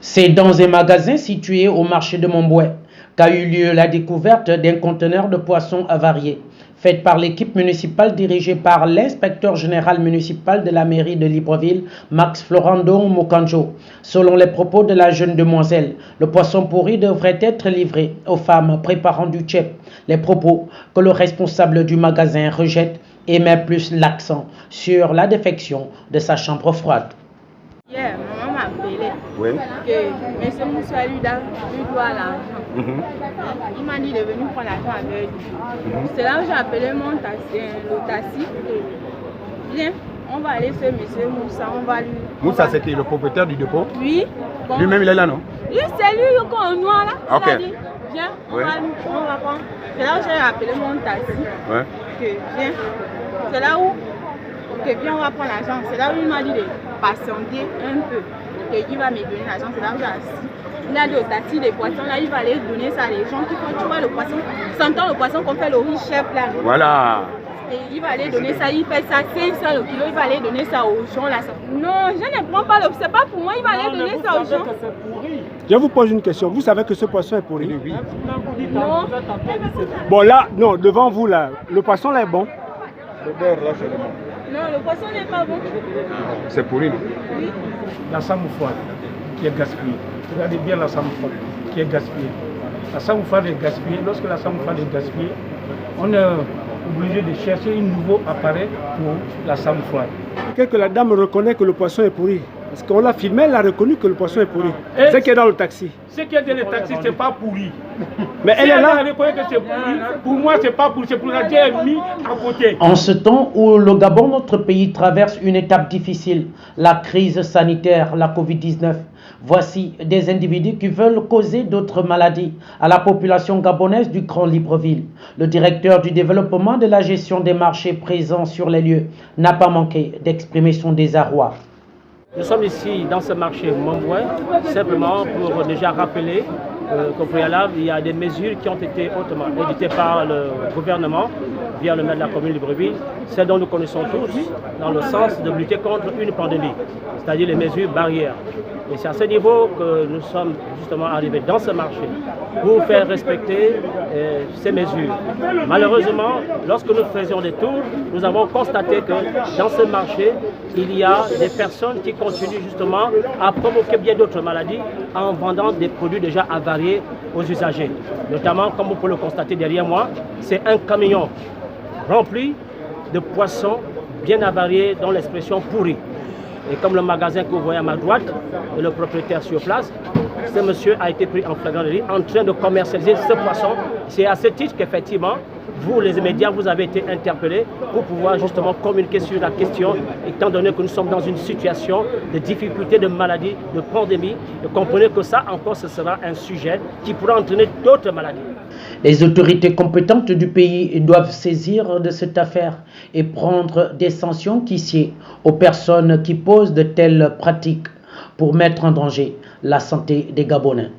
C'est dans un magasin situé au marché de Montbouet qu'a eu lieu la découverte d'un conteneur de poissons avariés, faite par l'équipe municipale dirigée par l'inspecteur général municipal de la mairie de Libreville, Max Florando Mokanjo. Selon les propos de la jeune demoiselle, le poisson pourri devrait être livré aux femmes préparant du tchèp. Les propos que le responsable du magasin rejette et met plus l'accent sur la défection de sa chambre froide. Hier, maman m'a appelé oui. que M. Moussa lui doit l'argent. Il m'a dit de venir prendre l'argent avec lui. C'est là où j'ai appelé mon taxi, le taxi. Viens, on va aller sur M. Moussa, on va lui... Moussa, c'était le propriétaire du dépôt? Oui. Bon. Lui-même, il est là, non? Oui, c'est lui qu'on noir là. Ok. Il a dit, viens, on va prendre. C'est là où j'ai appelé mon taxi. Ouais. Que viens. C'est là où... Que viens, on va prendre l'argent. C'est là où il m'a dit de patienter un peu. Il va me donner l'argent. C'est là où j'ai assis. Il a dit au taxi des poissons, là, il va aller donner ça à les gens qui font, tu vois, le poisson. Sentant le poisson qu'on fait le riz chef là. Voilà. Et il va aller donner ça, il paye ça 500 le kilo, il va aller donner ça aux gens là. Non, je ne prends pas c'est pas pour moi, il va aller donner ça aux gens. Je vous pose une question, vous savez que ce poisson est pourri? Oui. Non. Bon là, non, devant vous là, le poisson là est bon? Le beurre là, c'est le bon. Non, le poisson n'est pas bon. C'est pourri, non? Oui. La samoufouade qui est gaspillée. Regardez bien la samoufouade qui est gaspillée. La samoufouade est gaspillée. Lorsque la samoufouade est gaspillée, on est obligé de chercher un nouveau appareil pour la samoufouade. Que la dame reconnaît que le poisson est pourri. Parce qu'on l'a filmé, elle a reconnu que le poisson est pourri. Et c'est qui est dans le taxi. Ce qui est dans le taxi, c'est pas pourri. Mais si elle est là. Elle reconnaît que c'est pourri. Pour moi, c'est pas pourri. C'est pour la dire mis à côté. En ce temps où le Gabon, notre pays, traverse une étape difficile, la crise sanitaire, la Covid-19, voici des individus qui veulent causer d'autres maladies à la population gabonaise du Grand Libreville. Le directeur du développement de la gestion des marchés présent sur les lieux n'a pas manqué d'exprimer son désarroi. Nous sommes ici dans ce marché Montbouet, simplement pour déjà rappeler qu'au préalable, il y a des mesures qui ont été hautement éditées par le gouvernement via le maire de la commune de Libreville, celles dont nous connaissons tous, dans le sens de lutter contre une pandémie, c'est-à-dire les mesures barrières. Et c'est à ce niveau que nous sommes justement arrivés dans ce marché pour faire respecter ces mesures. Malheureusement, lorsque nous faisions des tours, nous avons constaté que dans ce marché, il y a des personnes qui continuent justement à provoquer bien d'autres maladies en vendant des produits déjà avariés aux usagers. Notamment, comme vous pouvez le constater derrière moi, c'est un camion rempli de poissons bien avariés dans l'expression pourrie. Et comme le magasin que vous voyez à ma droite, et le propriétaire sur place, ce monsieur a été pris en flagrant délit en train de commercialiser ce poisson. C'est à ce titre qu'effectivement, vous, les médias, vous avez été interpellés pour pouvoir justement communiquer sur la question, étant donné que nous sommes dans une situation de difficulté, de maladie, de pandémie. Et comprenez que ça encore, ce sera un sujet qui pourra entraîner d'autres maladies. Les autorités compétentes du pays doivent saisir de cette affaire et prendre des sanctions qui sied aux personnes qui posent de telles pratiques pour mettre en danger la santé des Gabonais.